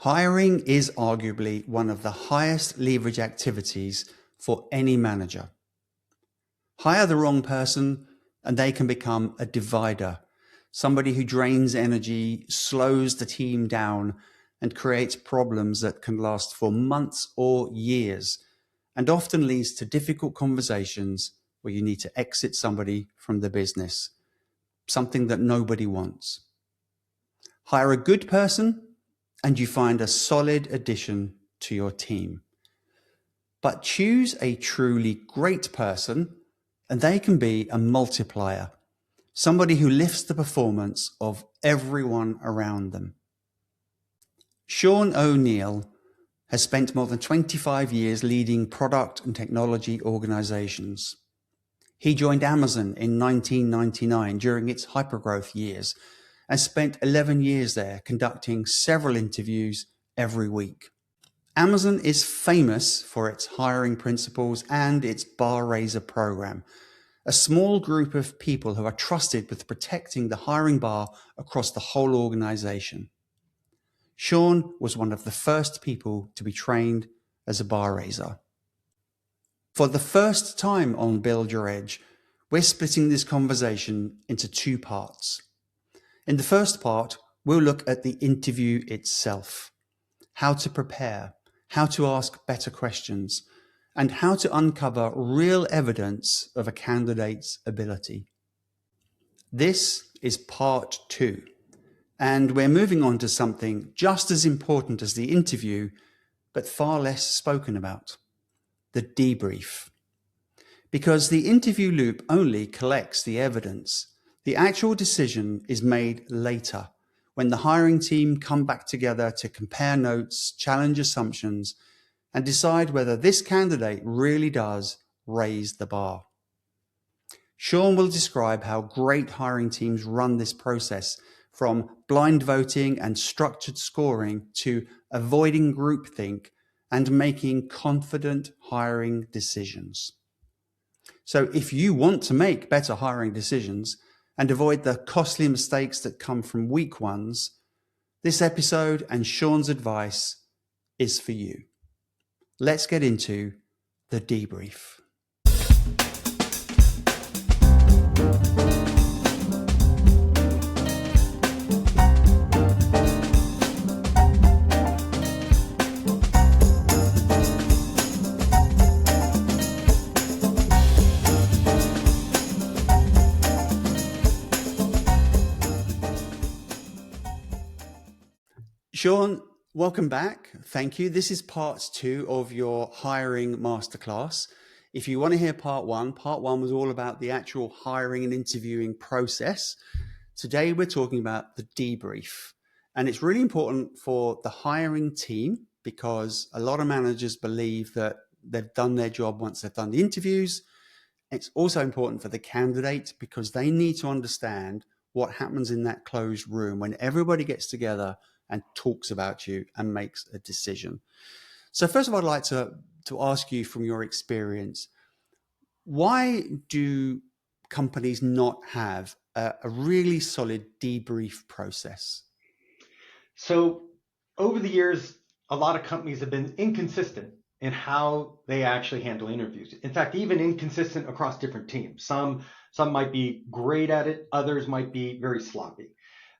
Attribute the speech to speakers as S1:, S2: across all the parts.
S1: Hiring is arguably one of the highest leverage activities for any manager. Hire the wrong person and they can become a divider, somebody who drains energy, slows the team down, and creates problems that can last for months or years, and often leads to difficult conversations where you need to exit somebody from the business, something that nobody wants. Hire a good person and you find a solid addition to your team. But choose a truly great person and they can be a multiplier, somebody who lifts the performance of everyone around them. Sean O'Neill has spent more than 25 years leading product and technology organizations. He joined Amazon in 1999 during its hypergrowth years and spent 11 years there conducting several interviews every week. Amazon is famous for its hiring principles and its bar raiser program, a small group of people who are trusted with protecting the hiring bar across the whole organization. Sean was one of the first people to be trained as a bar raiser. For the first time on Build Your Edge, we're splitting this conversation into two parts. In the first part, we'll look at the interview itself, how to prepare, how to ask better questions, and how to uncover real evidence of a candidate's ability. This is part 2, and we're moving on to something just as important as the interview, but far less spoken about, the debrief. Because the interview loop only collects the evidence. The actual decision is made later, when the hiring team come back together to compare notes, challenge assumptions, and decide whether this candidate really does raise the bar. Sean will describe how great hiring teams run this process, from blind voting and structured scoring to avoiding groupthink and making confident hiring decisions. So if you want to make better hiring decisions and avoid the costly mistakes that come from weak ones, this episode and Sean's advice is for you. Let's get into the debrief. Sean, welcome back. Thank you. This is part 2 of your hiring masterclass. If you want to hear part 1 was all about the actual hiring and interviewing process. Today, we're talking about the debrief. And it's really important for the hiring team because a lot of managers believe that they've done their job once they've done the interviews. It's also important for the candidate because they need to understand what happens in that closed room when everybody gets together and talks about you and makes a decision. So first of all, I'd like to ask you from your experience, why do companies not have a really solid debrief process?
S2: So over the years, a lot of companies have been inconsistent in how they actually handle interviews. In fact, even inconsistent across different teams. Some might be great at it, others might be very sloppy.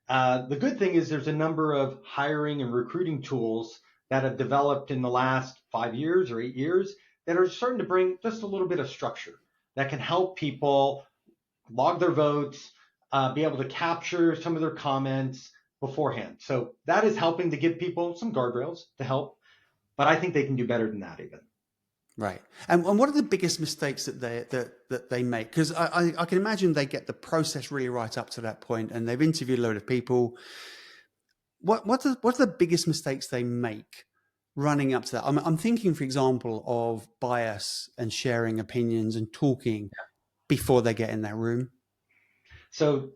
S2: The good thing is there's a number of hiring and recruiting tools that have developed in the last 5 years or 8 years that are starting to bring just a little bit of structure that can help people log their votes, be able to capture some of their comments beforehand. So that is helping to give people some guardrails to help, but I think they can do better than that even.
S1: Right. And what are the biggest mistakes that they make? Because I can imagine they get the process really right up to that point and they've interviewed a load of people. What are the biggest mistakes they make running up to that? I'm thinking, for example, of bias and sharing opinions and talking before they get in that room.
S2: So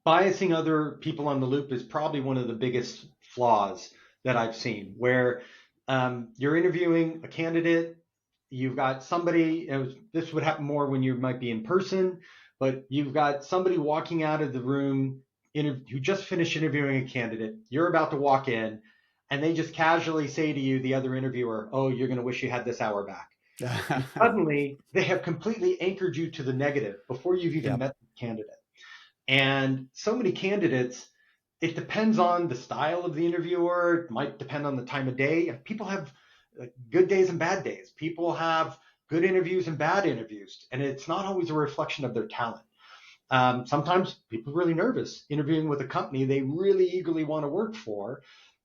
S2: biasing other people on the loop is probably one of the biggest flaws that I've seen, where you're interviewing a candidate. You've got somebody, this would happen more when you might be in person, but you've got somebody walking out of the room who just finished interviewing a candidate. You're about to walk in and they just casually say to you, the other interviewer, oh, you're going to wish you had this hour back. And suddenly they have completely anchored you to the negative before you've even
S1: Yep.
S2: met the candidate. And so many candidates, it depends on the style of the interviewer. It might depend on the time of day. People have good days and bad days. People have good interviews and bad interviews. And it's not always a reflection of their talent. Sometimes people are really nervous interviewing with a company they really eagerly want to work for.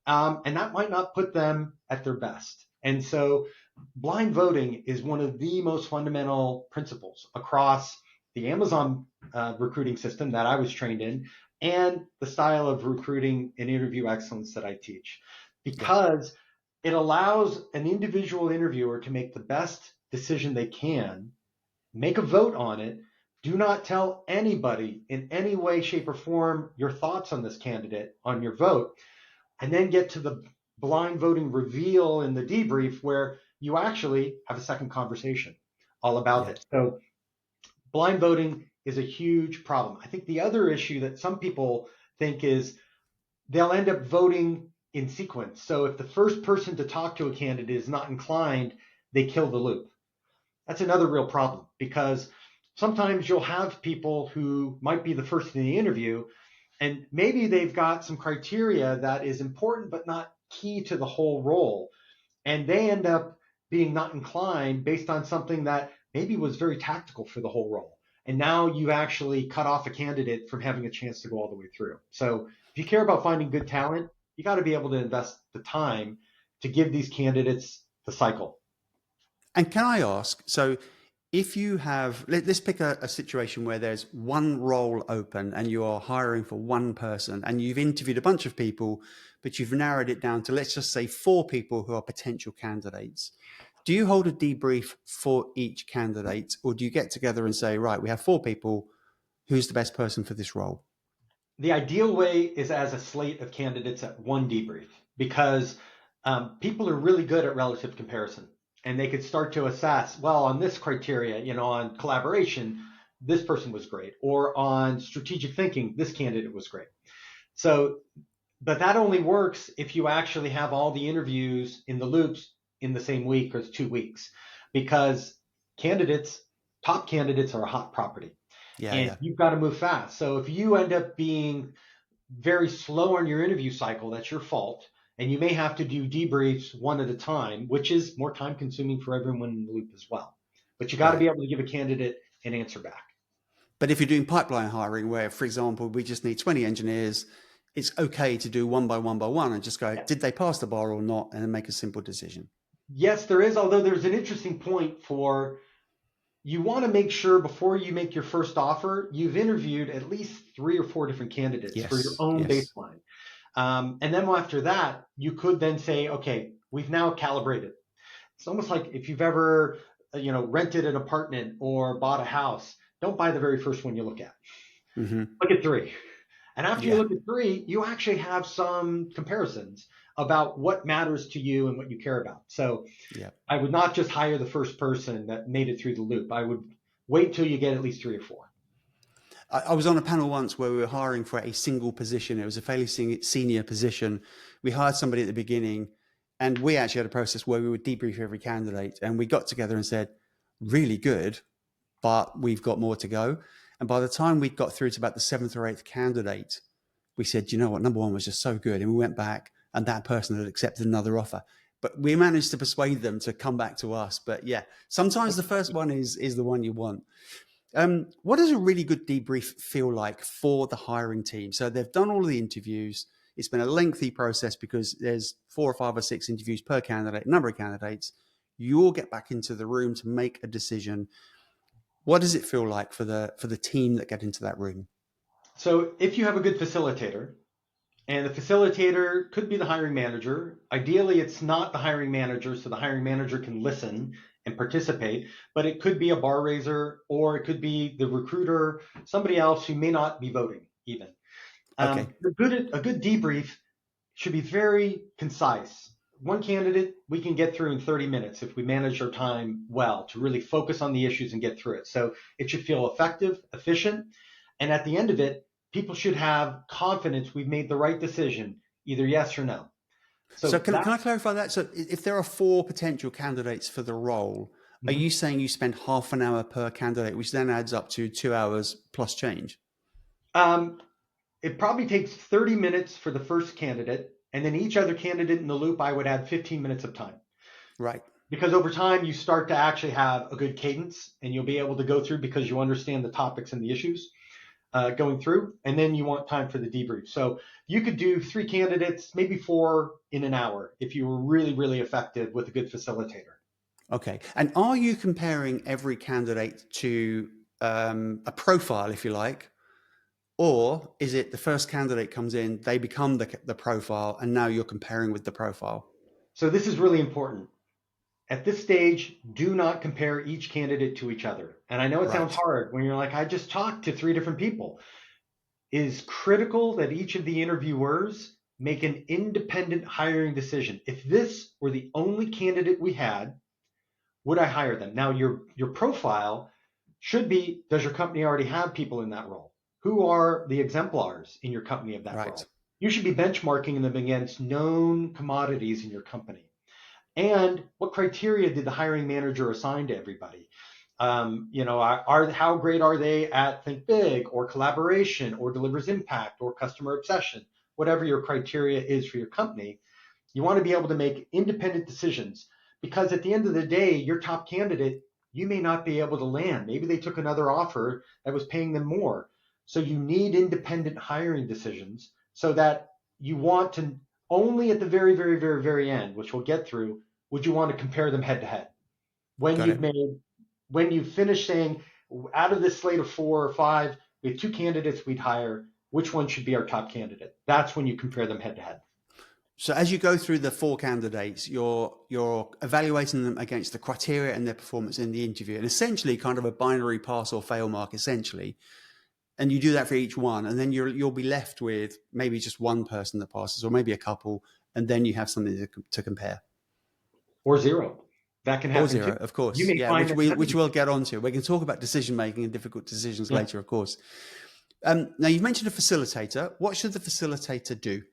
S2: And that might not put them at their best. And so blind voting is one of the most fundamental principles across the Amazon recruiting system that I was trained in and the style of recruiting and interview excellence that I teach, because it allows an individual interviewer to make the best decision they can, make a vote on it. Do not tell anybody in any way, shape, or form your thoughts on this candidate, on your vote, and then get to the blind voting reveal in the debrief where you actually have a second conversation all about this. So blind voting is a huge problem. I think the other issue that some people think is they'll end up voting in sequence. So if the first person to talk to a candidate is not inclined, they kill the loop. That's another real problem, because sometimes you'll have people who might be the first in the interview, and maybe they've got some criteria that is important but not key to the whole role. And they end up being not inclined based on something that maybe was very tactical for the whole role. And now you've actually cut off a candidate from having a chance to go all the way through. So if you care about finding good talent, you got to be able to invest the time to give these candidates the cycle.
S1: And can I ask, so if you have, let's pick a situation where there's one role open and you are hiring for one person and you've interviewed a bunch of people, but you've narrowed it down to, let's just say, 4 people who are potential candidates. Do you hold a debrief for each candidate, or do you get together and say, right, we have 4 people, who's the best person for this role?
S2: The ideal way is as a slate of candidates at one debrief, because people are really good at relative comparison. And they could start to assess, well, on this criteria, on collaboration, this person was great. Or on strategic thinking, this candidate was great. So, but that only works if you actually have all the interviews in the loops in the same week or 2 weeks, because top candidates are a hot property. You've got to move fast. So if you end up being very slow on your interview cycle, that's your fault. And you may have to do debriefs one at a time, which is more time consuming for everyone in the loop as well. But you got to be able to give a candidate an answer back.
S1: But if you're doing pipeline hiring where, for example, we just need 20 engineers, it's okay to do one by one and just go, did they pass the bar or not? And then make a simple decision.
S2: Yes, there is. Although there's an interesting point you want to make sure before you make your first offer, you've interviewed at least 3 or 4 different candidates for your own baseline. And then after that, you could then say, okay, we've now calibrated. It's almost like if you've ever, rented an apartment or bought a house, don't buy the very first one you look at.
S1: Mm-hmm.
S2: Look at 3. And after you look at 3, you actually have some comparisons about what matters to you and what you care about. So I would not just hire the first person that made it through the loop. I would wait till you get at least 3 or 4.
S1: I was on a panel once where we were hiring for a single position. It was a fairly senior position. We hired somebody at the beginning, and we actually had a process where we would debrief every candidate, and we got together and said, really good, but we've got more to go. And by the time we got through to about the 7th or 8th candidate, we said, you know what, number 1 was just so good. And we went back and that person had accepted another offer. But we managed to persuade them to come back to us. But sometimes the first one is the one you want. What does a really good debrief feel like for the hiring team? So they've done all of the interviews. It's been a lengthy process because there's 4 or 5 or 6 interviews per candidate, number of candidates. You all get back into the room to make a decision. What does it feel like for the team that get into that room?
S2: So if you have a good facilitator, and the facilitator could be the hiring manager. Ideally, it's not the hiring manager, so the hiring manager can listen and participate, but it could be a bar raiser, or it could be the recruiter, somebody else who may not be voting even. A good debrief should be very concise. One candidate we can get through in 30 minutes if we manage our time well to really focus on the issues and get through it. So it should feel effective, efficient, and at the end of it, people should have confidence we've made the right decision, either yes or no.
S1: So
S2: So
S1: can
S2: that
S1: I clarify that? So if there are 4 potential candidates for the role, are
S2: Mhm.
S1: you saying you spend half an hour per candidate, which then adds up to 2 hours plus change?
S2: um, it probably takes 30 minutes for the first candidate, and then each other candidate in the loop, I would add 15 minutes of time.
S1: Right.
S2: Because over time, you start to actually have a good cadence, and you'll be able to go through because you understand the topics and the issues going through, and then you want time for the debrief. So you could do 3 candidates, maybe 4 in an hour if you were really, really effective with a good facilitator.
S1: Okay. And are you comparing every candidate to a profile, if you like, or is it the first candidate comes in, they become the profile, and now you're comparing with the profile?
S2: So this is really important. At this stage, do not compare each candidate to each other. And I know it sounds
S1: Right.
S2: hard when you're like, I just talked to 3 different people. It is critical that each of the interviewers make an independent hiring decision. If this were the only candidate we had, would I hire them? Now, your profile should be, does your company already have people in that role? Who are the exemplars in your company of that
S1: Right.
S2: role? You should be benchmarking them against known commodities in your company. And what criteria did the hiring manager assign to everybody? How great are they at think big or collaboration or delivers impact or customer obsession? Whatever your criteria is for your company, you want to be able to make independent decisions because at the end of the day, your top candidate, you may not be able to land. Maybe they took another offer that was paying them more. So you need independent hiring decisions so that you want to only at the very, very, very, very end, which we'll get through, would you want to compare them head to head. When
S1: Got
S2: you've
S1: it.
S2: made, when you finish saying, out of this slate of 4 or 5, we have 2 candidates we'd hire, which one should be our top candidate? That's when you compare them head to head.
S1: So as you go through the 4 candidates, you're evaluating them against the criteria and their performance in the interview, and essentially kind of a binary pass or fail mark, essentially. And you do that for each one, and then you'll be left with maybe just one person that passes, or maybe a couple, and then you have something to compare.
S2: Or 0. That can
S1: Or
S2: happen too.
S1: 0, of
S2: You
S1: course.
S2: may
S1: Yeah,
S2: find
S1: which
S2: that
S1: which
S2: none.
S1: we'll get onto. We can talk about decision making and difficult decisions
S2: Yeah.
S1: later, of course. Now you've mentioned a facilitator. What should the facilitator do?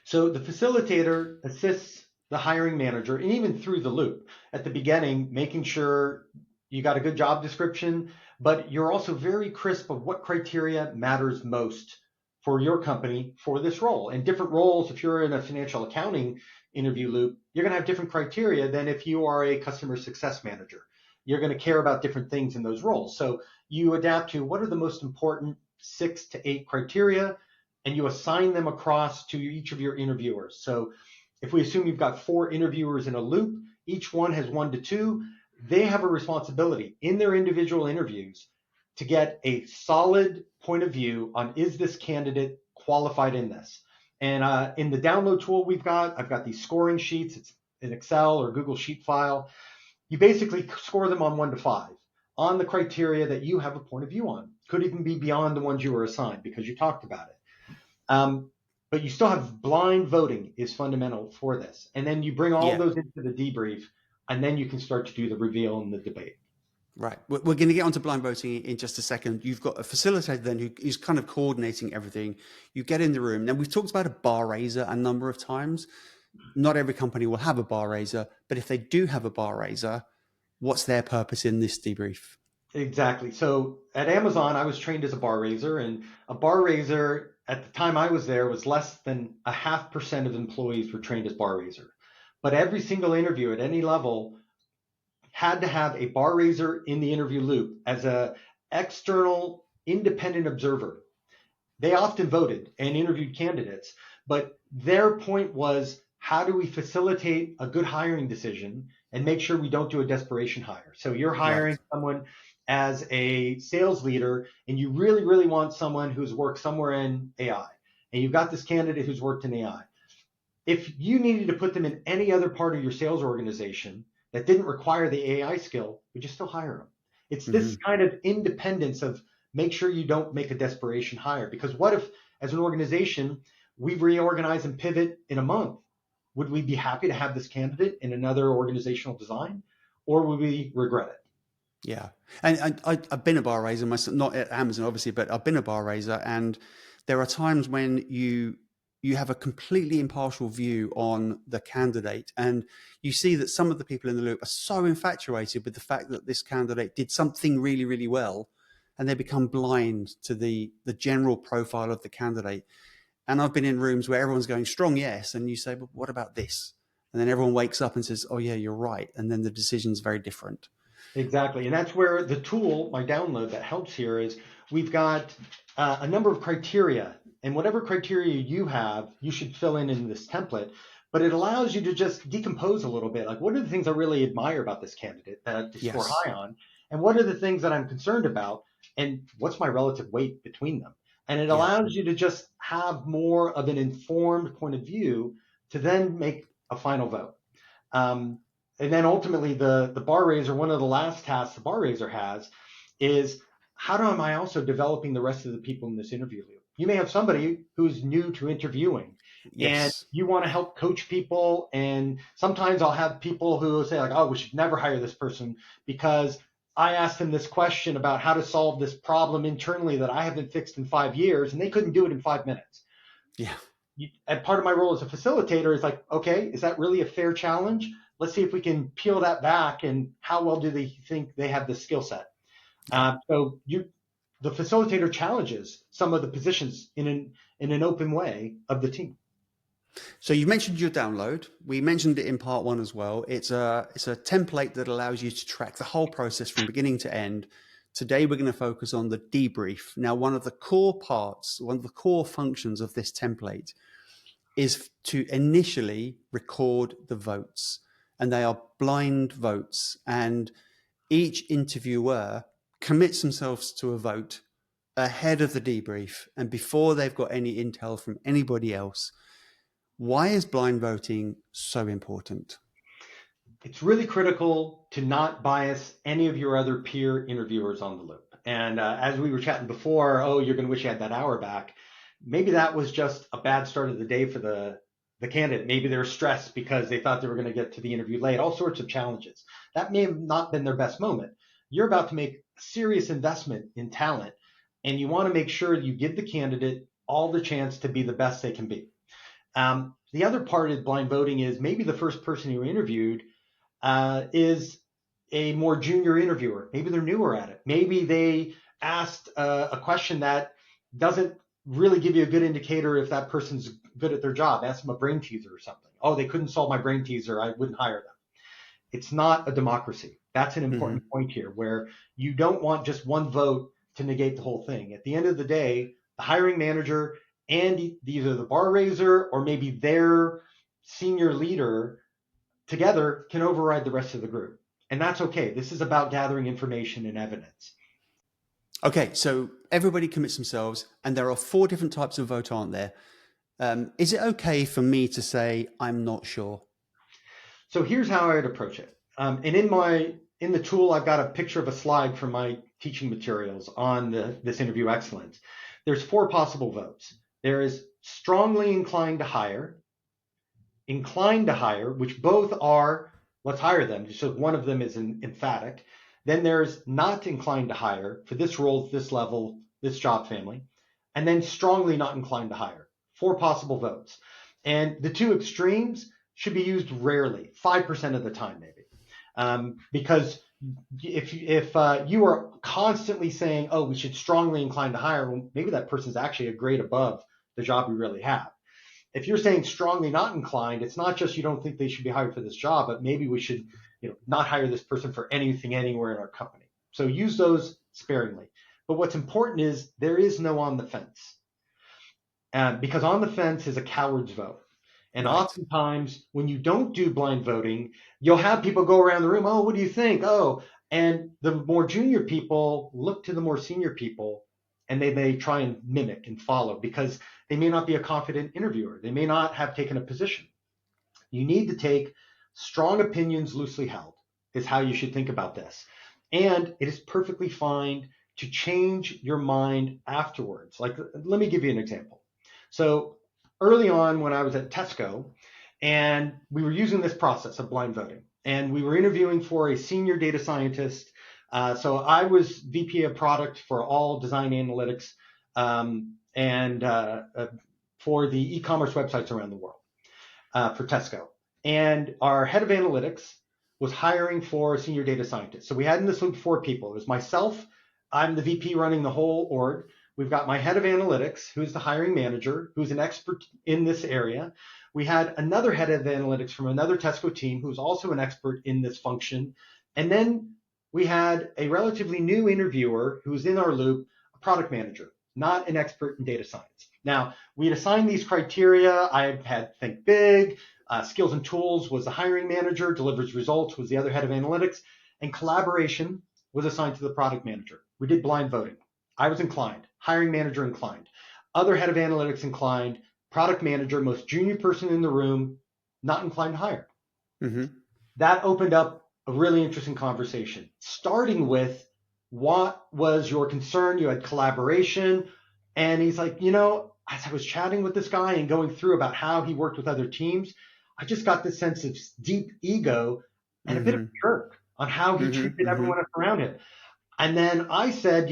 S2: So the facilitator assists the hiring manager and even through the loop at the beginning, making sure you got a good job description, but you're also very crisp of what criteria matters most for your company for this role. And different roles, if you're in a financial accounting interview loop, you're going to have different criteria than if you are a customer success manager. You're going to care about different things in those roles. So you adapt to what are the most important 6 to 8 criteria and you assign them across to each of your interviewers. So if we assume you've got 4 interviewers in a loop, each one has 1 to 2, they have a responsibility in their individual interviews to get a solid point of view on is this candidate qualified in this. And in the download tool I've got these scoring sheets. It's an Excel or Google Sheet file. You basically score them on 1 to 5 on the criteria that you have a point of view on. Could even be beyond the ones you were assigned because you talked about it. Um, but you still have blind voting is fundamental for this. And then you bring all
S1: Yeah.
S2: those into the debrief, and then you can start to do the reveal and the debate.
S1: Right. We're going to get onto blind voting in just a second. You've got a facilitator then who's kind of coordinating everything. You get in the room. Now, we've talked about a bar raiser a number of times. Not every company will have a bar raiser, but if they do have a bar raiser, what's their purpose in this debrief?
S2: Exactly. So at Amazon, I was trained as a bar raiser, and a bar raiser at the time I was there was less than 0.5% of employees were trained as bar raiser. But every single interview at any level had to have a bar raiser in the interview loop as a external independent observer. They often voted and interviewed candidates, but their point was how do we facilitate a good hiring decision and make sure we don't do a desperation hire? So you're hiring
S1: Right.
S2: someone as a sales leader and you really, really want someone who's worked somewhere in AI. And you've got this candidate who's worked in AI. If you needed to put them in any other part of your sales organization that didn't require the AI skill, would you still hire them? It's
S1: Mm-hmm.
S2: this kind of independence of make sure you don't make a desperation hire. Because what if, as an organization, we reorganize and pivot in a month? Would we be happy to have this candidate in another organizational design, or would we regret it?
S1: Yeah. And I've been a bar raiser myself, not at Amazon, obviously, but I've been a bar raiser. And there are times when you have a completely impartial view on the candidate, and you see that some of the people in the loop are so infatuated with the fact that this candidate did something really, really well, and they become blind to the general profile of the candidate. And I've been in rooms where everyone's going strong, yes, and you say, but what about this? And then everyone wakes up and says, oh yeah, you're right. And then the decision's very different.
S2: Exactly. And that's where the tool, my download, that helps here is we've got a number of criteria. And whatever criteria you have, you should fill in this template. But it allows you to just decompose a little bit. Like, what are the things I really admire about this candidate to score high on? And what are the things that I'm concerned about? And what's my relative weight between them? And it allows you to just have more of an informed point of view to then make a final vote. And then ultimately the bar raiser, one of the last tasks the bar raiser has is, how am I also developing the rest of the people in this interview loop? You may have somebody who's new to interviewing, and you want to help coach people. And sometimes I'll have people who say like, oh, we should never hire this person because I asked them this question about how to solve this problem internally that I haven't fixed in 5 years, and they couldn't do it in 5 minutes.
S1: Yeah.
S2: And part of my role as a facilitator is like, okay, is that really a fair challenge? Let's see if we can peel that back, and how well do they think they have the skill set? So the facilitator challenges some of the positions in an open way of the team.
S1: So you mentioned your download. We mentioned it in part one as well. It's a template that allows you to track the whole process from beginning to end. Today, we're going to focus on the debrief. Now, one of the core functions of this template is to initially record the votes, and they are blind votes. And each interviewer commits themselves to a vote ahead of the debrief and before they've got any intel from anybody else. Why is blind voting so important?
S2: It's really critical to not bias any of your other peer interviewers on the loop. And as we were chatting before, oh, you're going to wish you had that hour back. Maybe that was just a bad start of the day for the candidate. Maybe they're stressed because they thought they were going to get to the interview late, all sorts of challenges. That may have not been their best moment. You're about to make a serious investment in talent, and you want to make sure you give the candidate all the chance to be the best they can be. The other part of blind voting is maybe the first person you interviewed is a more junior interviewer. Maybe they're newer at it. Maybe they asked a question that doesn't really give you a good indicator if that person's good at their job. Ask them a brain teaser or something. Oh, they couldn't solve my brain teaser, I wouldn't hire them. It's not a democracy. That's an important point here, where you don't want just one vote to negate the whole thing. At the end of the day, the hiring manager and either the bar raiser or maybe their senior leader together can override the rest of the group. And that's okay. This is about gathering information and evidence.
S1: Okay, so everybody commits themselves, and there are 4 different types of vote, aren't there? Is it okay for me to say, I'm not sure?
S2: So here's how I would approach it. And in the tool, I've got a picture of a slide from my teaching materials on this interview excellence. There's 4 possible votes. There is strongly inclined to hire, which both are, let's hire them. So one of them is an emphatic. Then there's not inclined to hire for this role, this level, this job family. And then strongly not inclined to hire. 4 possible votes. And the 2 extremes should be used rarely, 5% of the time maybe. Because if you are constantly saying, oh, we should strongly incline to hire, well, maybe that person's actually a grade above the job we really have. If you're saying strongly not inclined, it's not just you don't think they should be hired for this job, but maybe we should not hire this person for anything anywhere in our company. So use those sparingly. But what's important is there is no on the fence. Because on the fence is a coward's vote. And oftentimes when you don't do blind voting, you'll have people go around the room, oh, what do you think? Oh, and the more junior people look to the more senior people, and they try and mimic and follow because they may not be a confident interviewer. They may not have taken a position. You need to take strong opinions loosely held is how you should think about this. And it is perfectly fine to change your mind afterwards. Like, let me give you an example. So early on when I was at Tesco, and we were using this process of blind voting, and we were interviewing for a senior data scientist. So I was VP of product for all design analytics and for the e-commerce websites around the world for Tesco. And our head of analytics was hiring for a senior data scientist. So we had in this loop 4 people. It was myself. I'm the VP running the whole org. We've got my head of analytics, who's the hiring manager, who's an expert in this area. We had another head of analytics from another Tesco team, who's also an expert in this function. And then we had a relatively new interviewer who's in our loop, a product manager, not an expert in data science. Now, we had assigned these criteria. I had Think Big, skills and tools was the hiring manager, delivers results was the other head of analytics, and collaboration was assigned to the product manager. We did blind voting. I was inclined, hiring manager inclined, other head of analytics inclined, product manager, most junior person in the room, not inclined to hire. Mm-hmm. That opened up a really interesting conversation, starting with what was your concern? You had collaboration. And he's like, as I was chatting with this guy and going through about how he worked with other teams, I just got this sense of deep ego and a bit of a jerk on how he treated everyone around him. And then I said,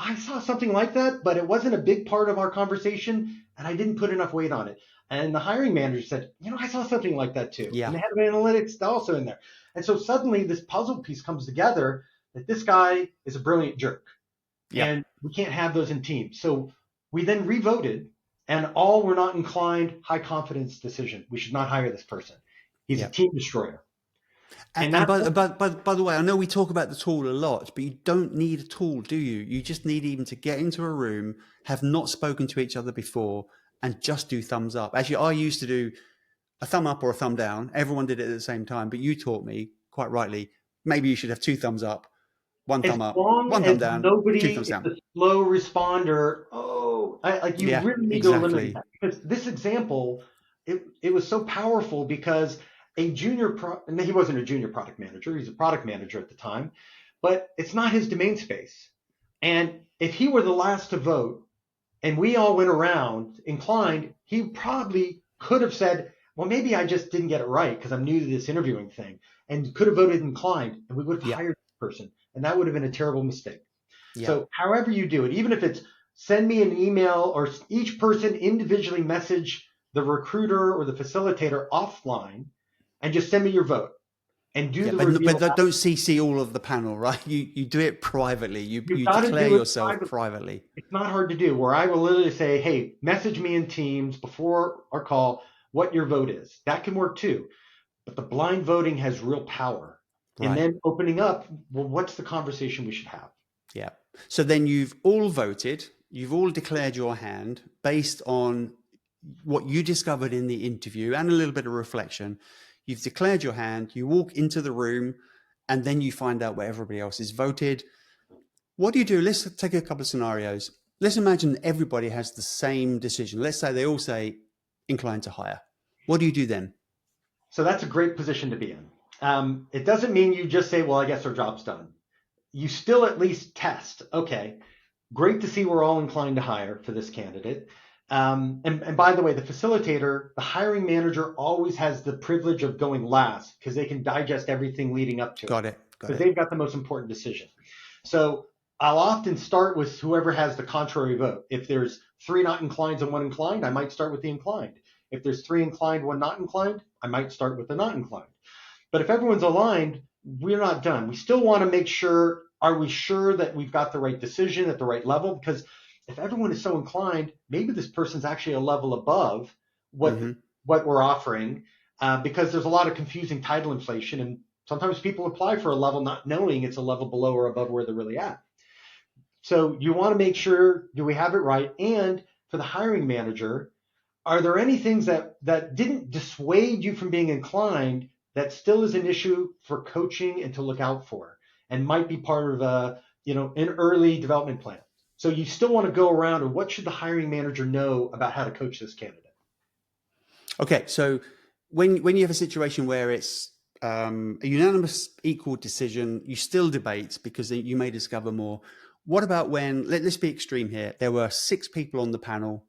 S2: I saw something like that, but it wasn't a big part of our conversation, and I didn't put enough weight on it. And the hiring manager said, I saw something like that too. Yeah. And the head of analytics also in there. And so suddenly this puzzle piece comes together that this guy is a brilliant jerk. Yeah. And we can't have those in teams. So we then revoted, and all were not inclined, high confidence decision. We should not hire this person. He's a team destroyer.
S1: And by the way, I know we talk about the tool a lot, but you don't need a tool, do you? You just need even to get into a room, have not spoken to each other before, and just do thumbs up. Actually, I used to do a thumb up or a thumb down. Everyone did it at the same time, but you taught me quite rightly, maybe you should have 2 thumbs up, 1 thumb up, 1 thumb down, 2 thumbs down.
S2: Nobody is a slow responder. You really need to eliminate that. Because this example, it was so powerful because a junior, and he wasn't a junior product manager, he's a product manager at the time, but it's not his domain space. And if he were the last to vote and we all went around inclined, he probably could have said, well, maybe I just didn't get it right because I'm new to this interviewing thing, and could have voted inclined, and we would have hired the person. And that would have been a terrible mistake. Yeah. So however you do it, even if it's send me an email or each person individually message the recruiter or the facilitator offline and just send me your vote and do the review.
S1: But don't CC all of the panel, right? You do it privately. You declare yourself privately.
S2: It's not hard to do, where I will literally say, hey, message me in Teams before our call what your vote is. That can work too. But the blind voting has real power. Right. And then opening up, well, what's the conversation we should have?
S1: Yeah. So then you've all voted, you've all declared your hand based on what you discovered in the interview and a little bit of reflection. You've declared your hand, you walk into the room, and then you find out where everybody else is voted. What do you do? Let's take a couple of scenarios. Let's imagine everybody has the same decision. Let's say they all say inclined to hire. What do you do then?
S2: So that's a great position to be in. It doesn't mean you just say, well, I guess our job's done. You still at least test. Okay, great to see we're all inclined to hire for this candidate. And by the way, the facilitator, the hiring manager, always has the privilege of going last because they can digest everything leading up to it.
S1: Got it.
S2: Because they've got the most important decision. So I'll often start with whoever has the contrary vote. If there's 3 not inclined and 1 inclined, I might start with the inclined. If there's 3 inclined, 1 not inclined, I might start with the not inclined. But if everyone's aligned, we're not done. We still want to make sure, are we sure that we've got the right decision at the right level? Because if everyone is so inclined, maybe this person's actually a level above what we're offering, because there's a lot of confusing title inflation, and sometimes people apply for a level not knowing it's a level below or above where they're really at. So you want to make sure, do we have it right? And for the hiring manager, are there any things that didn't dissuade you from being inclined that still is an issue for coaching and to look out for, and might be part of an early development plan? So you still want to go around, and what should the hiring manager know about how to coach this candidate?
S1: Okay, so when you have a situation where it's a unanimous equal decision, you still debate because you may discover more. What about when, let's be extreme here, there were 6 people on the panel,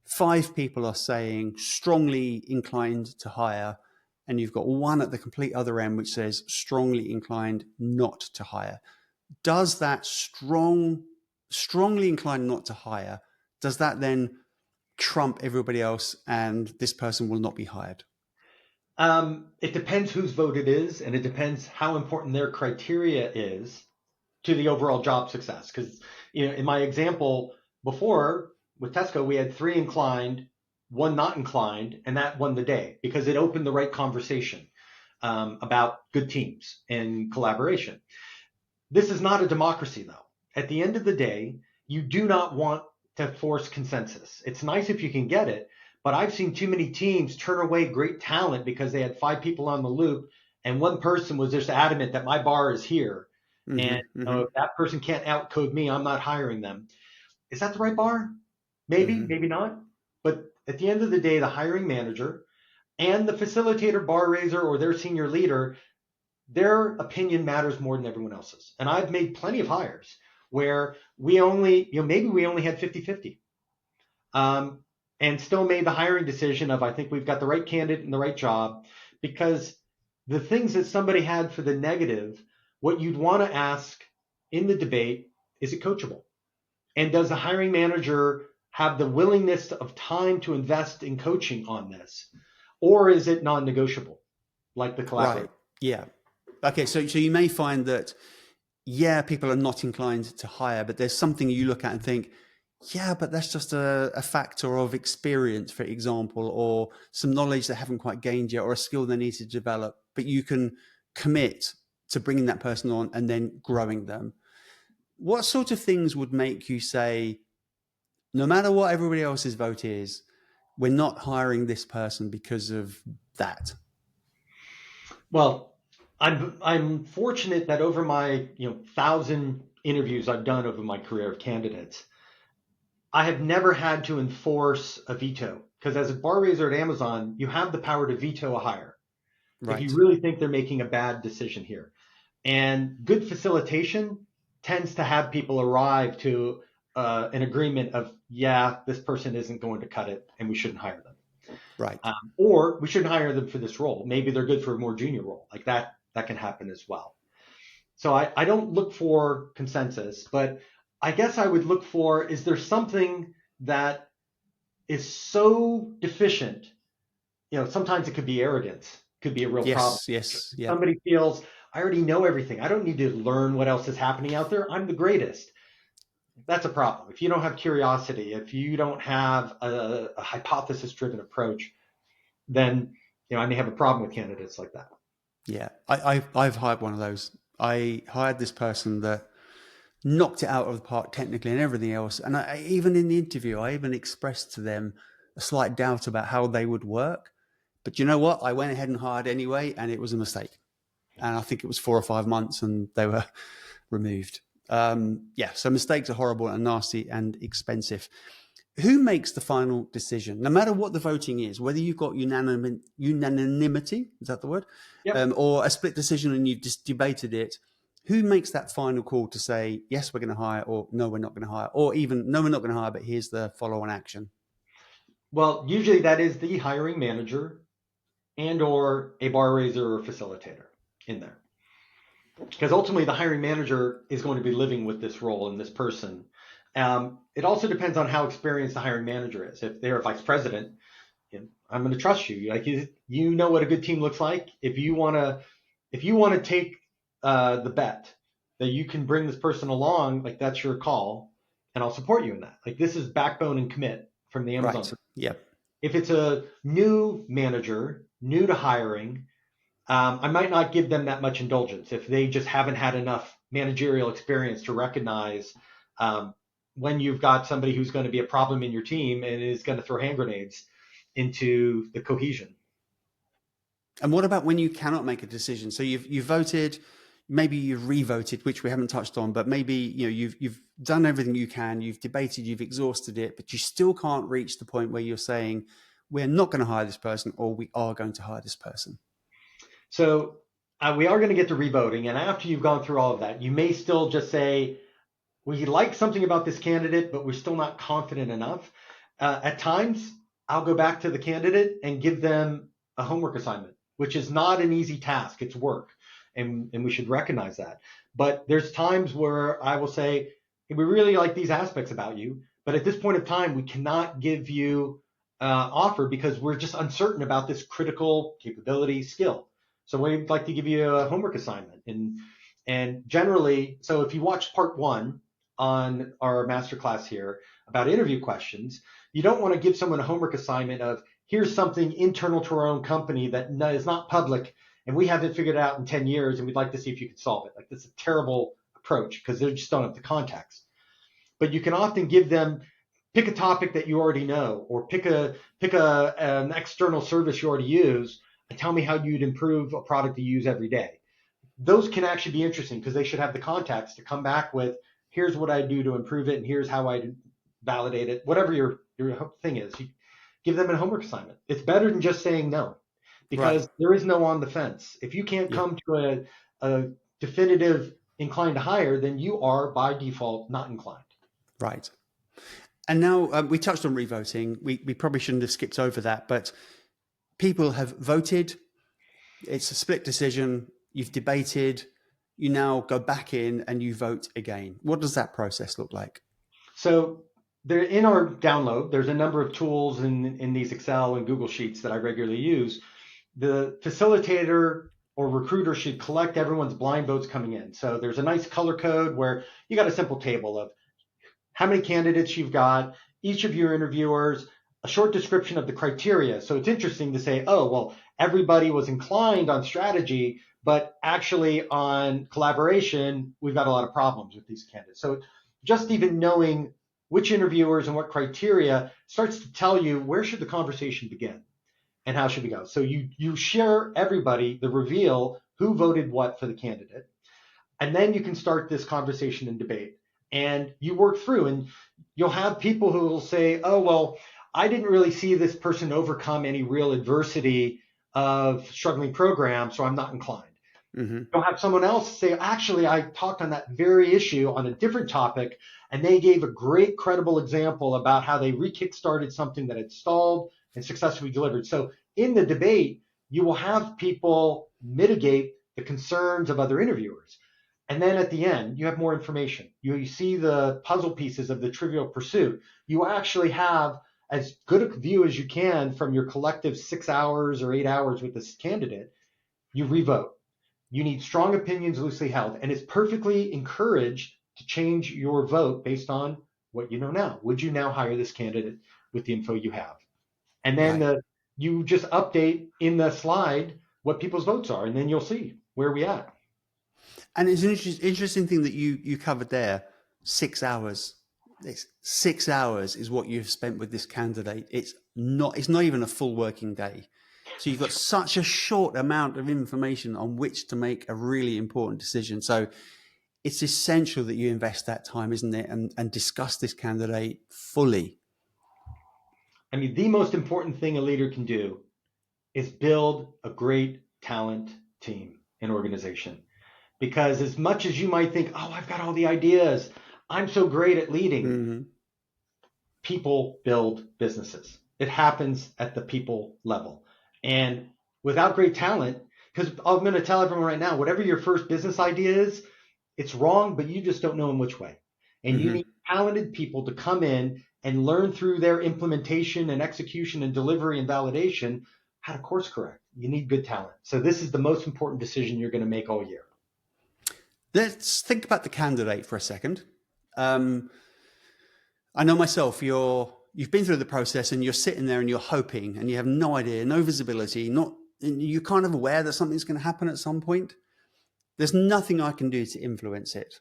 S1: 5 people are saying strongly inclined to hire, and you've got 1 at the complete other end which says strongly inclined not to hire. Does that strongly inclined not to hire, does that then trump everybody else and this person will not be hired?
S2: It depends whose vote it is, and it depends how important their criteria is to the overall job success. Because in my example before with Tesco, we had 3 inclined, 1 not inclined, and that won the day because it opened the right conversation about good teams and collaboration. This is not a democracy, though. At the end of the day, you do not want to force consensus. It's nice if you can get it, but I've seen too many teams turn away great talent because they had 5 people on the loop and one person was just adamant that my bar is here. And if that person can't outcode me, I'm not hiring them. Is that the right bar? Maybe, maybe not. But at the end of the day, the hiring manager and the facilitator, bar raiser, or their senior leader, their opinion matters more than everyone else's. And I've made plenty of hires where we only, maybe we only had 50-50. And still made the hiring decision of, I think we've got the right candidate and the right job, because the things that somebody had for the negative, what you'd want to ask in the debate, is it coachable? And does the hiring manager have the willingness of time to invest in coaching on this? Or is it non-negotiable, like the collaborator?
S1: Right. Yeah. Okay. So you may find that, people are not inclined to hire, but there's something you look at and think, but that's just a factor of experience, for example, or some knowledge they haven't quite gained yet, or a skill they need to develop, but you can commit to bringing that person on and then growing them. What sort of things would make you say, no matter what everybody else's vote is, we're not hiring this person because of that?
S2: Well, I'm fortunate that over my 1,000 interviews I've done over my career of candidates, I have never had to enforce a veto, because as a bar raiser at Amazon, you have the power to veto a hire if you really think they're making a bad decision here. And good facilitation tends to have people arrive to an agreement of, this person isn't going to cut it and we shouldn't hire them.
S1: Right.
S2: Or we shouldn't hire them for this role. Maybe they're good for a more junior role. Like that can happen as well. So I don't look for consensus, but I guess I would look for, is there something that is so deficient? Sometimes it could be arrogance, could be a real problem.
S1: Yes. Yeah.
S2: Somebody feels, I already know everything. I don't need to learn what else is happening out there. I'm the greatest. That's a problem. If you don't have curiosity, if you don't have a hypothesis-driven approach, then I may have a problem with candidates like that.
S1: Yeah, I've hired one of those. I hired this person that knocked it out of the park technically and everything else. And even in the interview, I even expressed to them a slight doubt about how they would work. But you know what? I went ahead and hired anyway, and it was a mistake. And I think it was 4 or 5 months and they were removed. So mistakes are horrible and nasty and expensive. Who makes the final decision? No matter what the voting is, whether you've got unanimity, is that the word?
S2: Yep.
S1: Or a split decision and you've just debated it, who makes that final call to say, yes, we're going to hire, or no, we're not going to hire, or even, no, we're not going to hire, but here's the follow-on action?
S2: Well, usually that is the hiring manager and or a bar raiser or facilitator in there. Because ultimately the hiring manager is going to be living with this role and this person. It also depends on how experienced the hiring manager is. If they're a vice president, I'm going to trust you. Like you know what a good team looks like. If you want to take the bet that you can bring this person along, like that's your call, and I'll support you in that. Like this is backbone and commit from the Amazon.
S1: Right. Yeah.
S2: If it's a new manager, new to hiring, I might not give them that much indulgence if they just haven't had enough managerial experience to recognize when you've got somebody who's going to be a problem in your team and is going to throw hand grenades into the cohesion.
S1: And what about when you cannot make a decision? So you've voted, maybe you've re-voted, which we haven't touched on, but maybe you've done everything you can, you've debated, you've exhausted it, but you still can't reach the point where you're saying, we're not going to hire this person, or we are going to hire this person.
S2: So we are going to get to revoting. And after you've gone through all of that, you may still just say, we like something about this candidate, but we're still not confident enough. At times, I'll go back to the candidate and give them a homework assignment, which is not an easy task. It's work. And we should recognize that. But there's times where I will say, hey, we really like these aspects about you, But at this point of time, we cannot give you offer because we're just uncertain about this critical capability skill. So we'd like to give you a homework assignment. And generally, so if you watch part 1 on our masterclass here about interview questions, you don't want to give someone a homework assignment of here's something internal to our own company that is not public and we haven't figured it out in 10 years and we'd like to see if you could solve it. Like, that's a terrible approach because they just don't have the context. But you can often give them, pick a topic that you already know, or pick an external service you already use, and tell me how you'd improve a product you use every day. Those can actually be interesting because they should have the context to come back with, here's what I do to improve it, and here's how I validate it. Whatever your thing is, you give them a homework assignment. It's better than just saying no, because there is no on the fence. If you can't come to a definitive inclined to hire, then you are by default not inclined.
S1: Right. And now we touched on revoting. We probably shouldn't have skipped over that, but people have voted. It's a split decision. You've debated. You now go back in and you vote again. What does that process look like?
S2: So there, in our download, there's a number of tools in these Excel and Google Sheets that I regularly use. The facilitator or recruiter should collect everyone's blind votes coming in. So there's a nice color code where you got a simple table of how many candidates you've got, each of your interviewers, a short description of the criteria. So it's interesting to say, oh, well, everybody was inclined on strategy, but actually on collaboration, we've got a lot of problems with these candidates. So just even knowing which interviewers and what criteria starts to tell you where should the conversation begin and how should we go. So you share everybody, the reveal, who voted what for the candidate, and then you can start this conversation and debate. And you work through, and you'll have people who will say, oh, well, I didn't really see this person overcome any real adversity of struggling program, so I'm not inclined. Mm-hmm. You'll have someone else say, actually, I talked on that very issue on a different topic, and they gave a great credible example about how they re-kickstarted something that had stalled and successfully delivered. So in the debate, you will have people mitigate the concerns of other interviewers. And then at the end, you have more information. You see the puzzle pieces of the Trivial Pursuit. You actually have as good a view as you can from your collective 6 hours or 8 hours with this candidate. You revote. You need strong opinions loosely held. And it's perfectly encouraged to change your vote based on what you know now. Would you now hire this candidate with the info you have? And then you just update in the slide what people's votes are, and then you'll see where we at.
S1: And it's an interesting thing that you covered there. 6 hours. 6 hours is what you've spent with this candidate. It's not even a full working day. So you've got such a short amount of information on which to make a really important decision. So it's essential that you invest that time, isn't it? And discuss this candidate fully.
S2: I mean, the most important thing a leader can do is build a great talent team and organization. Because as much as you might think, oh, I've got all the ideas, I'm so great at leading, mm-hmm. People build businesses. It happens at the people level. And without great talent, because I'm going to tell everyone right now, whatever your first business idea is, it's wrong, but you just don't know in which way. And mm-hmm. You need talented people to come in and learn through their implementation and execution and delivery and validation how to course correct. You need good talent. So this is the most important decision you're going to make all year.
S1: Let's think about the candidate for a second. I know myself, you've been through the process and you're sitting there and you're hoping and you have no idea, no visibility, you're kind of aware that something's going to happen at some point. There's nothing I can do to influence it.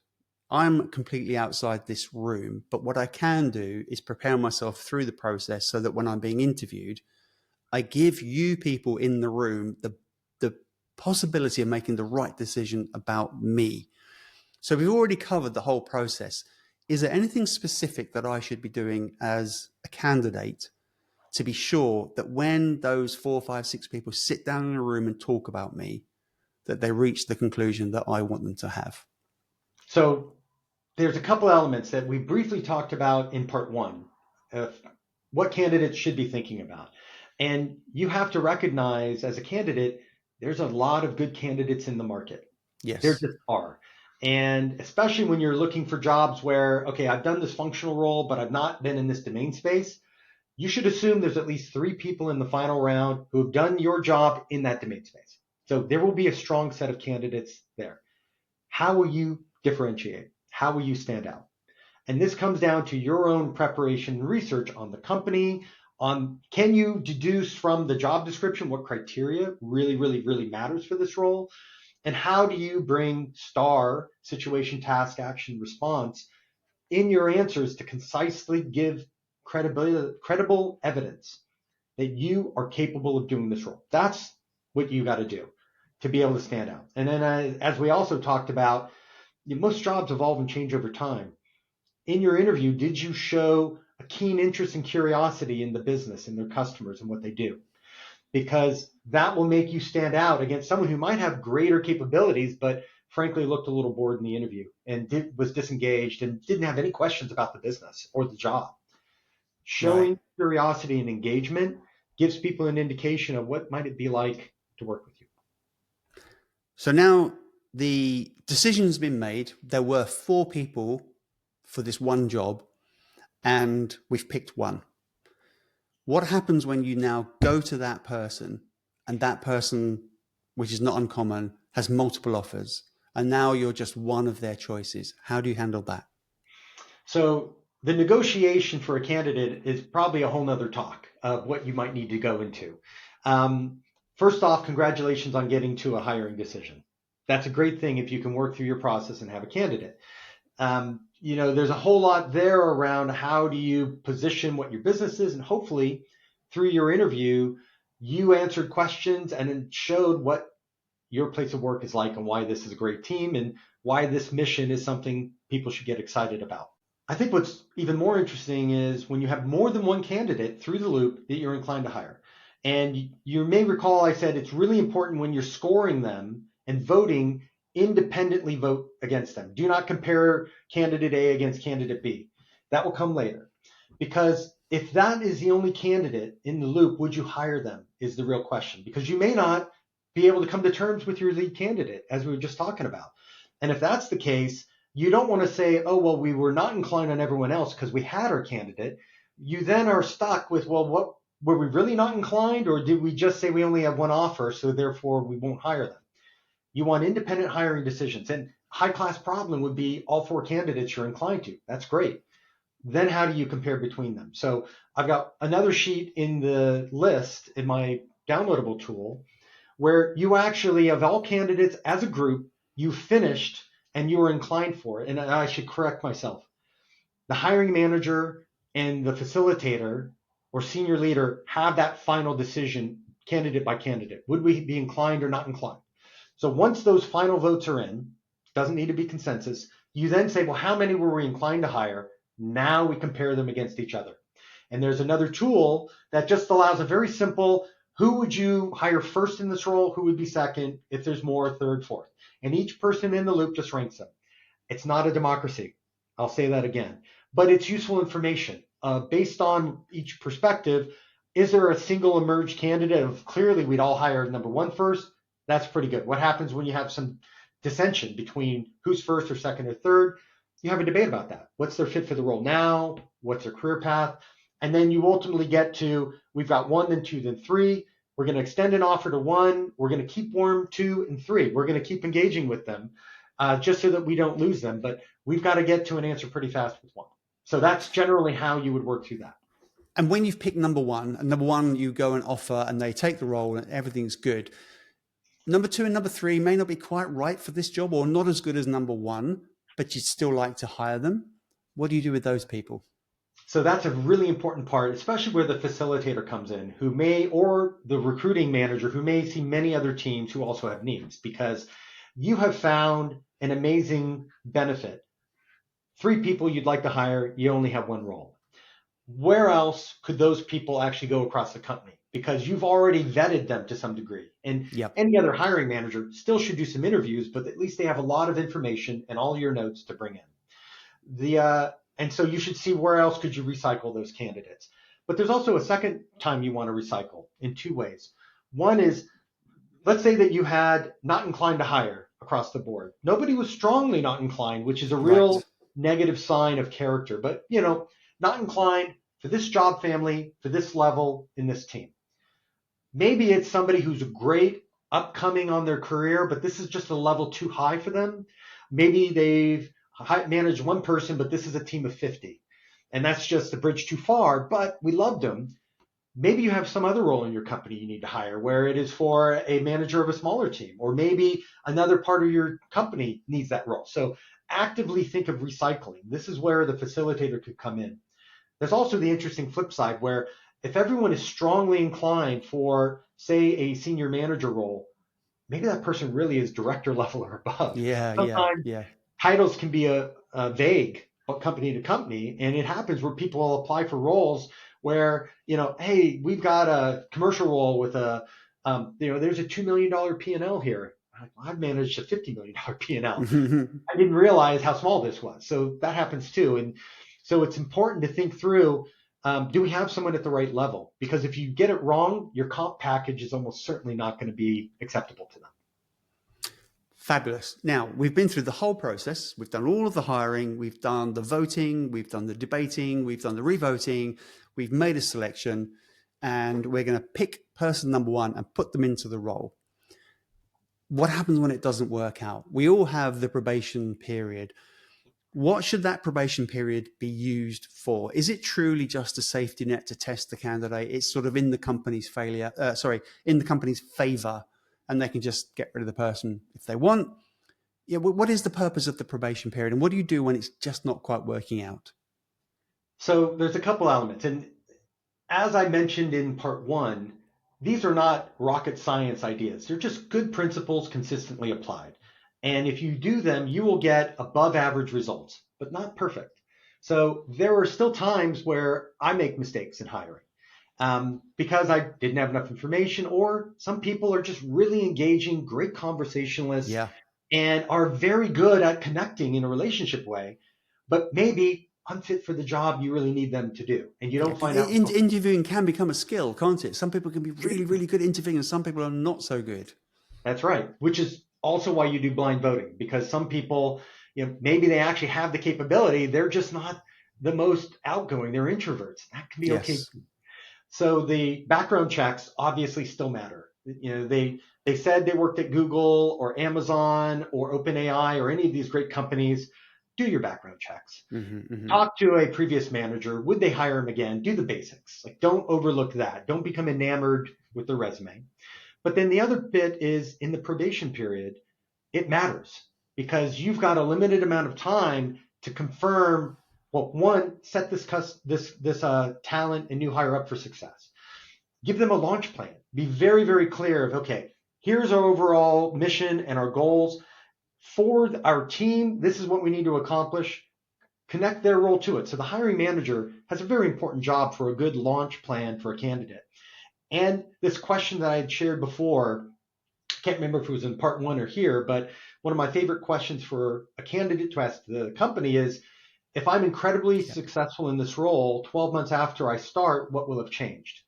S1: I'm completely outside this room, but what I can do is prepare myself through the process so that when I'm being interviewed, I give you people in the room the possibility of making the right decision about me. So we've already covered the whole process. Is there anything specific that I should be doing as a candidate to be sure that when those 4, 5, 6 people sit down in a room and talk about me, that they reach the conclusion that I want them to have?
S2: So there's a couple elements that we briefly talked about in part 1 of what candidates should be thinking about. And you have to recognize as a candidate, there's a lot of good candidates in the market.
S1: Yes.
S2: There just are. And especially when you're looking for jobs where, okay, I've done this functional role, but I've not been in this domain space, you should assume there's at least 3 people in the final round who have done your job in that domain space. So there will be a strong set of candidates there. How will you differentiate? How will you stand out? And this comes down to your own preparation and research on the company, on can you deduce from the job description what criteria really matters for this role? And how do you bring STAR, situation, task, action, response, in your answers to concisely give credible evidence that you are capable of doing this role? That's what you got to do to be able to stand out. And then as we also talked about, most jobs evolve and change over time. In your interview, did you show a keen interest and curiosity in the business and their customers and what they do? Because that will make you stand out against someone who might have greater capabilities, but frankly looked a little bored in the interview and was disengaged and didn't have any questions about the business or the job. Showing curiosity and engagement gives people an indication of what might it be like to work with you.
S1: So now the decision's been made. There were 4 people for this one job, and we've picked one. What happens when you now go to that person and that person, which is not uncommon, has multiple offers, and now you're just one of their choices? How do you handle that?
S2: So the negotiation for a candidate is probably a whole nother talk of what you might need to go into. First off, congratulations on getting to a hiring decision. That's a great thing if you can work through your process and have a candidate. There's a whole lot there around how do you position what your business is, and hopefully through your interview, you answered questions and it showed what your place of work is like and why this is a great team and why this mission is something people should get excited about. I think what's even more interesting is when you have more than one candidate through the loop that you're inclined to hire. And you may recall I said it's really important when you're scoring them and voting, independently vote against them. Do not compare candidate A against candidate B. That will come later. Because if that is the only candidate in the loop, would you hire them is the real question. Because you may not be able to come to terms with your lead candidate, as we were just talking about. And if that's the case, you don't want to say, oh, well, we were not inclined on everyone else because we had our candidate. You then are stuck with, well, what were we really not inclined, or did we just say we only have one offer, so therefore we won't hire them? You want independent hiring decisions. And high-class problem would be all 4 candidates you're inclined to. That's great. Then how do you compare between them? So I've got another sheet in the list in my downloadable tool where you actually, of all candidates as a group, you finished and you were inclined for it. And I should correct myself. The hiring manager and the facilitator or senior leader have that final decision candidate by candidate. Would we be inclined or not inclined? So once those final votes are in, doesn't need to be consensus, you then say, well, how many were we inclined to hire? Now we compare them against each other. And there's another tool that just allows a very simple, who would you hire first in this role? Who would be second? If there's more, third, fourth. And each person in the loop just ranks them. It's not a democracy. I'll say that again. But it's useful information. Based on each perspective, is there a single emerged candidate of clearly we'd all hire number 1 first? That's pretty good. What happens when you have some dissension between who's first or second or third? You have a debate about that. What's their fit for the role now? What's their career path? And then you ultimately get to, we've got 1, then 2, then 3. We're going to extend an offer to 1. We're going to keep warm 2 and 3. We're going to keep engaging with them just so that we don't lose them. But we've got to get to an answer pretty fast with 1. So that's generally how you would work through that.
S1: And when you've picked number 1, and number 1, you go and offer and they take the role and everything's good. Number 2 and number 3 may not be quite right for this job or not as good as number 1, but you'd still like to hire them. What do you do with those people?
S2: So that's a really important part, especially where the facilitator comes in, who may, or the recruiting manager who may see many other teams who also have needs, because you have found an amazing benefit. 3 people you'd like to hire, you only have 1 role. Where else could those people actually go across the company? Because you've already vetted them to some degree. And any other hiring manager still should do some interviews, but at least they have a lot of information and all your notes to bring in. And so you should see where else could you recycle those candidates. But there's also a second time you want to recycle in 2 ways. One is, let's say that you had not inclined to hire across the board. Nobody was strongly not inclined, which is a real
S1: Right.
S2: negative sign of character. But, not inclined for this job family, for this level, in this team. Maybe it's somebody who's great upcoming on their career, but this is just a level too high for them. Maybe they've managed one person, but this is a team of 50. And that's just a bridge too far, but we loved them. Maybe you have some other role in your company you need to hire where it is for a manager of a smaller team, or maybe another part of your company needs that role. So actively think of recycling. This is where the facilitator could come in. There's also the interesting flip side where if everyone is strongly inclined for, say, a senior manager role, maybe that person really is director level or above.
S1: Yeah, yeah,
S2: Sometimes
S1: yeah.
S2: titles can be a vague company to company, and it happens where people will apply for roles where, hey, we've got a commercial role with there's a $2 million P&L here. I've managed a $50 million P&L. I didn't realize how small this was. So that happens too. And so it's important to think through, do we have someone at the right level? Because if you get it wrong, your comp package is almost certainly not going to be acceptable to them.
S1: Fabulous. Now, we've been through the whole process. We've done all of the hiring. We've done the voting. We've done the debating. We've done the revoting. We've made a selection, and we're going to pick person number one and put them into the role. What happens when it doesn't work out? We all have the probation period. What should that probation period be used for? Is it truly just a safety net to test the candidate? It's sort of in the company's in the company's favor, and they can just get rid of the person if they want. Yeah, what is the purpose of the probation period, and what do you do when it's just not quite working out?
S2: So there's a couple elements. And as I mentioned in part one, these are not rocket science ideas. They're just good principles consistently applied. And if you do them, you will get above average results, but not perfect. So there are still times where I make mistakes in hiring because I didn't have enough information, or some people are just really engaging, great conversationalists, and are very good at connecting in a relationship way, but maybe unfit for the job you really need them to do. And you don't find out.
S1: Interviewing can become a skill, can't it? Some people can be really, really good at interviewing, and some people are not so good.
S2: That's right, which is also why you do blind voting, because some people, maybe they actually have the capability. They're just not the most outgoing. They're introverts. That can be okay. So the background checks obviously still matter. They said they worked at Google or Amazon or OpenAI or any of these great companies. Do your background checks. Talk to a previous manager. Would they hire him again? Do the basics. Don't overlook that. Don't become enamored with the resume. But then the other bit is in the probation period, it matters because you've got a limited amount of time to confirm, well, one, set this talent and new hire up for success. Give them a launch plan. Be very, very clear of, okay, here's our overall mission and our goals. For our team, this is what we need to accomplish. Connect their role to it. So the hiring manager has a very important job for a good launch plan for a candidate. And this question that I had shared before, I can't remember if it was in part one or here, but one of my favorite questions for a candidate to ask the company is, if I'm incredibly successful in this role, 12 months after I start, what will have changed?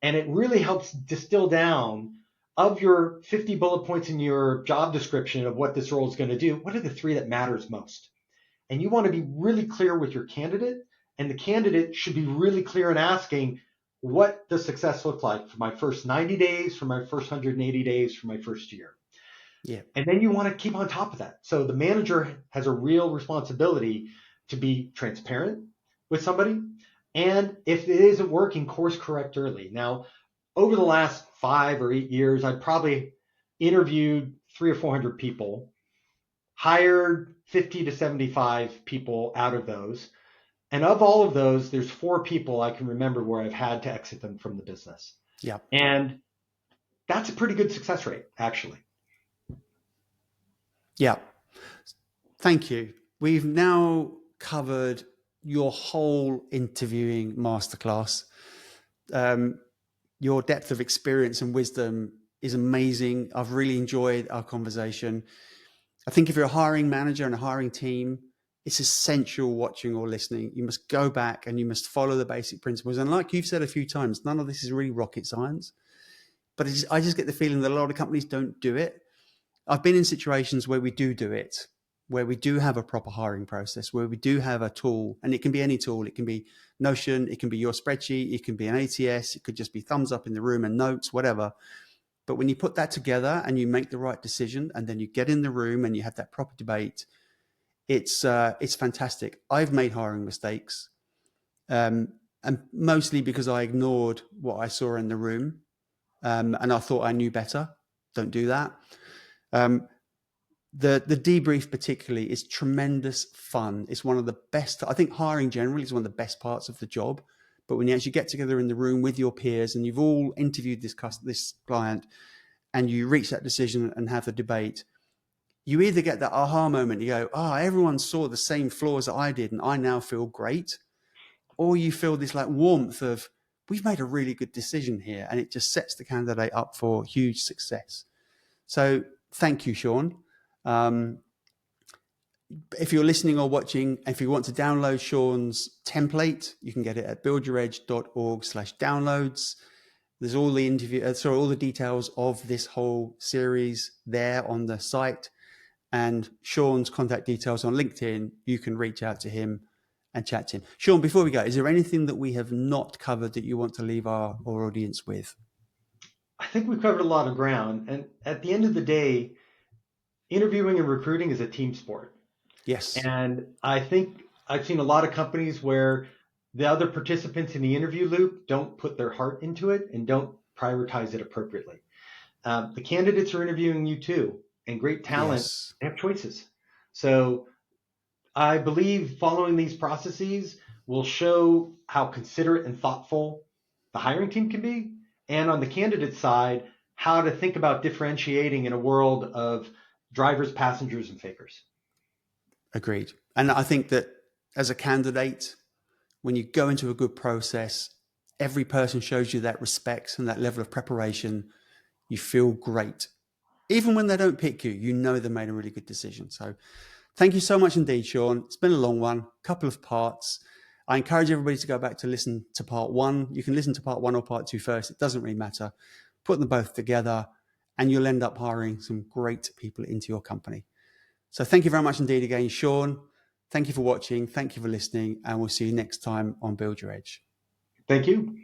S2: And it really helps distill down, of your 50 bullet points in your job description of what this role is going to do, what are the 3 that matters most? And you want to be really clear with your candidate, and the candidate should be really clear in asking, what does success look like for my first 90 days, for my first 180 days, for my first year?
S1: Yeah.
S2: And then you want to keep on top of that. So the manager has a real responsibility to be transparent with somebody. And if it isn't working, course correct early. Now, over the last 5 or 8 years, I've probably interviewed 300 or 400 people, hired 50 to 75 people out of those. And of all of those, there's 4 people I can remember where I've had to exit them from the business.
S1: Yeah.
S2: And that's a pretty good success rate, actually.
S1: Yeah. Thank you. We've now covered your whole interviewing masterclass. Your depth of experience and wisdom is amazing. I've really enjoyed our conversation. I think if you're a hiring manager and a hiring team, it's essential watching or listening. You must go back and you must follow the basic principles. And like you've said a few times, none of this is really rocket science. But I just get the feeling that a lot of companies don't do it. I've been in situations where we do it, where we do have a proper hiring process, where we do have a tool, and it can be any tool. It can be Notion, it can be your spreadsheet, it can be an ATS, it could just be thumbs up in the room and notes, whatever. But when you put that together and you make the right decision, and then you get in the room and you have that proper debate, it's fantastic. I've made hiring mistakes, and mostly because I ignored what I saw in the room, and I thought I knew better. Don't do that. The debrief particularly is tremendous fun. It's one of the best. I think hiring generally is one of the best parts of the job. But when you actually get together in the room with your peers and you've all interviewed this client and you reach that decision and have the debate, you either get that aha moment, you go, oh, everyone saw the same flaws that I did and I now feel great. Or you feel this like warmth of, we've made a really good decision here, and it just sets the candidate up for huge success. So thank you, Sean. If you're listening or watching, if you want to download Sean's template, you can get it at buildyouredge.org/downloads. There's all the all the details of this whole series there on the site, and Sean's contact details on LinkedIn. You can reach out to him and chat to him. Sean, before we go, is there anything that we have not covered that you want to leave our audience with?
S2: I think we've covered a lot of ground. And at the end of the day, interviewing and recruiting is a team sport.
S1: Yes.
S2: And I think I've seen a lot of companies where the other participants in the interview loop don't put their heart into it and don't prioritize it appropriately. The candidates are interviewing you too, and great talent,
S1: Yes.
S2: They have choices. So I believe following these processes will show how considerate and thoughtful the hiring team can be. And on the candidate side, how to think about differentiating in a world of drivers, passengers, and fakers.
S1: Agreed. And I think that as a candidate, when you go into a good process, every person shows you that respect and that level of preparation. You feel great. Even when they don't pick you, you know they made a really good decision. So thank you so much indeed, Sean. It's been a long one, couple of parts. I encourage everybody to go back to listen to part one. You can listen to part one or part two first. It doesn't really matter. Put them both together and you'll end up hiring some great people into your company. So thank you very much indeed again, Sean. Thank you for watching. Thank you for listening. And we'll see you next time on Build Your Edge.
S2: Thank you.